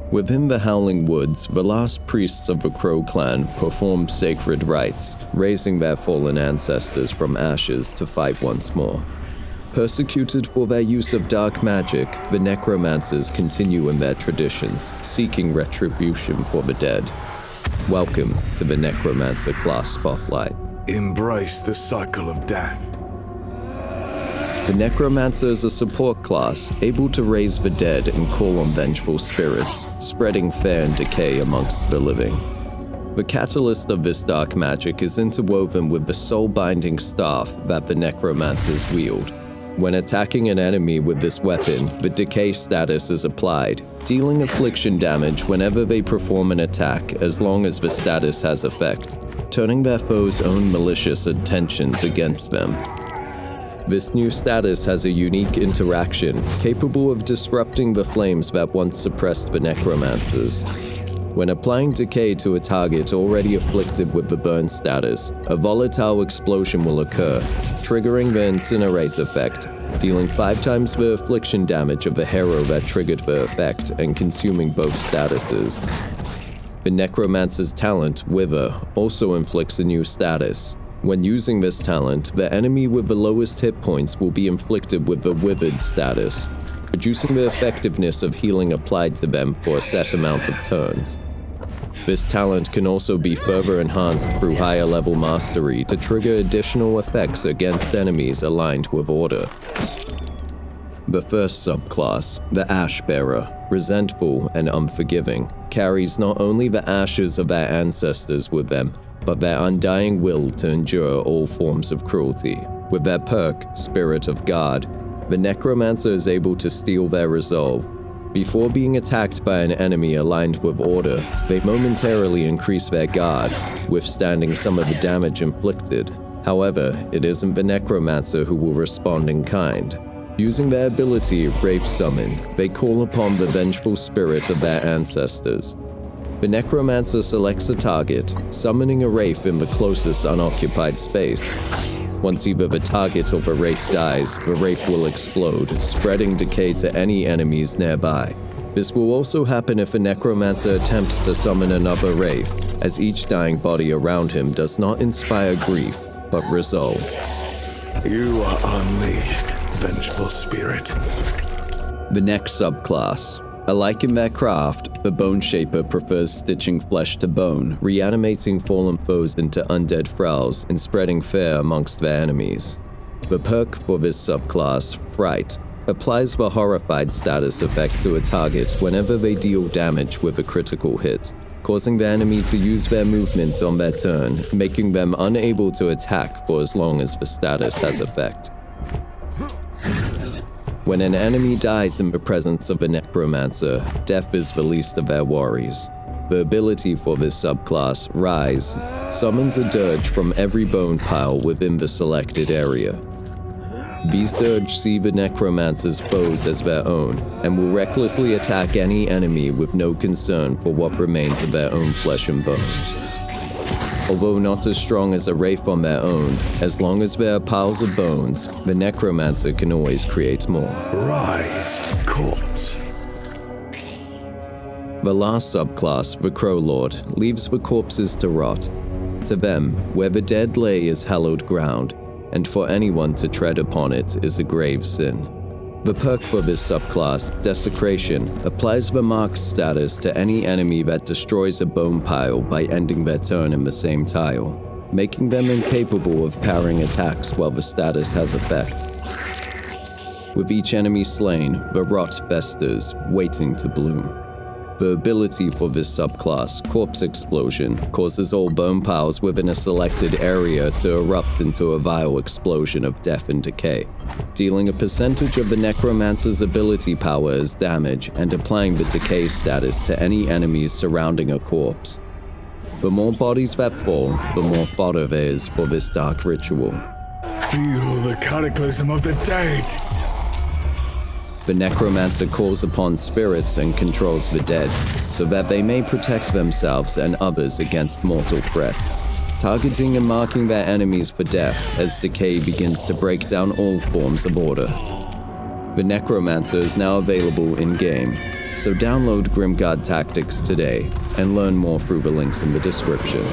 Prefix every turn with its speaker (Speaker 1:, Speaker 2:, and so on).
Speaker 1: Within the Howling Woods, the last priests of the Crow clan performed sacred rites, raising their fallen ancestors from ashes to fight once more. Persecuted for their use of dark magic, the Necromancers continue in their traditions, seeking retribution for the dead. Welcome to the Necromancer class spotlight.
Speaker 2: Embrace the cycle of death.
Speaker 1: The Necromancer is a support class, able to raise the dead and call on vengeful spirits, spreading fear and decay amongst the living. The catalyst of this dark magic is interwoven with the soul-binding staff that the Necromancers wield. When attacking an enemy with this weapon, the decay status is applied, dealing affliction damage whenever they perform an attack as long as the status has effect, turning their foe's own malicious intentions against them. This new status has a unique interaction, capable of disrupting the flames that once suppressed the Necromancers. When applying decay to a target already afflicted with the burn status, a volatile explosion will occur, triggering the incinerate effect, dealing 5 times the affliction damage of the hero that triggered the effect and consuming both statuses. The Necromancer's talent, Wither, also inflicts a new status. When using this talent, the enemy with the lowest hit points will be inflicted with the Withered status, reducing the effectiveness of healing applied to them for a set amount of turns. This talent can also be further enhanced through higher level mastery to trigger additional effects against enemies aligned with Order. The first subclass, the Ash Bearer, resentful and unforgiving, carries not only the ashes of their ancestors with them, but their undying will to endure all forms of cruelty. With their perk, Spirit of God, the Necromancer is able to steal their resolve. Before being attacked by an enemy aligned with Order, they momentarily increase their guard, withstanding some of the damage inflicted. However, it isn't the Necromancer who will respond in kind. Using their ability, Wraith Summon, they call upon the vengeful spirit of their ancestors. The Necromancer selects a target, summoning a Wraith in the closest unoccupied space. Once either the target or the Wraith dies, the Wraith will explode, spreading decay to any enemies nearby. This will also happen if a Necromancer attempts to summon another Wraith, as each dying body around him does not inspire grief, but resolve.
Speaker 2: You are unleashed, vengeful spirit.
Speaker 1: The next subclass. Alike in their craft, the Bone Shaper prefers stitching flesh to bone, reanimating fallen foes into undead thralls and spreading fear amongst their enemies. The perk for this subclass, Fright, applies the horrified status effect to a target whenever they deal damage with a critical hit, causing the enemy to use their movement on their turn, making them unable to attack for as long as the status has effect. When an enemy dies in the presence of a Necromancer, death is the least of their worries. The ability for this subclass, Rise, summons a dirge from every bone pile within the selected area. These dirge see the Necromancer's foes as their own, and will recklessly attack any enemy with no concern for what remains of their own flesh and bone. Although not as strong as a Wraith on their own, as long as there are piles of bones, the Necromancer can always create more.
Speaker 2: Rise, corpse.
Speaker 1: The last subclass, the Crow Lord, leaves the corpses to rot. To them, where the dead lay is hallowed ground, and for anyone to tread upon it is a grave sin. The perk for this subclass, Desecration, applies the marked status to any enemy that destroys a bone pile by ending their turn in the same tile, making them incapable of parrying attacks while the status has effect. With each enemy slain, the rot festers, waiting to bloom. The ability for this subclass, Corpse Explosion, causes all bone piles within a selected area to erupt into a vile explosion of death and decay, dealing a percentage of the Necromancer's ability power as damage and applying the decay status to any enemies surrounding a corpse. The more bodies that fall, the more fodder there is for this dark ritual.
Speaker 2: Feel the cataclysm of the dead!
Speaker 1: The Necromancer calls upon spirits and controls the dead, so that they may protect themselves and others against mortal threats, targeting and marking their enemies for death as decay begins to break down all forms of order. The Necromancer is now available in-game. So download Grimguard Tactics today and learn more through the links in the description.